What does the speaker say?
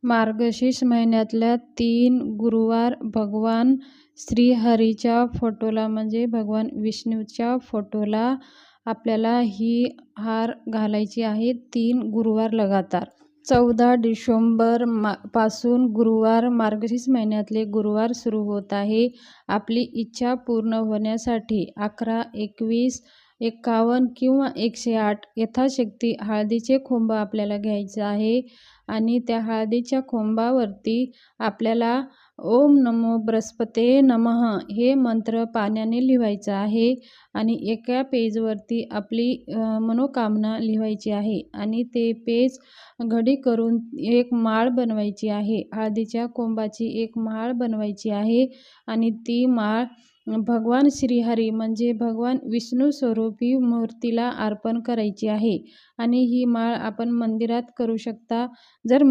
मार्गशीर्ष महिन्यातल्या 3 गुरुवार भगवान श्रीहरीच्या फोटोला म्हणजे भगवान विष्णूच्या फोटोला आपल्याला ही हार घालायची आहे 3 गुरुवार लगातार. 14 डिसेंबर पासून गुरुवार मार्गशीर्ष महिन्यातले गुरुवार सुरू होत आहे. आपली इच्छा पूर्ण होण्यासाठी 11, 21, 51 किंवा 108 यथाशक्ती हळदीचे खोंब आपल्याला घ्यायचं आहे आणि त्या हळदीच्या खोंबावरती आपल्याला ओम नमो बृहस्पते नमः हे मंत्र पाण्याने लिहायचं आहे आणि एका पेजवरती आपली मनोकामना लिहायची आहे आणि ते पेज घडी करून एक माळ बनवायची आहे. हळदीच्या कोंबाची एक माळ बनवायची आहे आणि ती माळ भगवान श्रीहरी म्हणजे भगवान विष्णू स्वरूपी मूर्तीला अर्पण करायची आहे आणि ही माळ आपण मंदिरात करू शकता. जर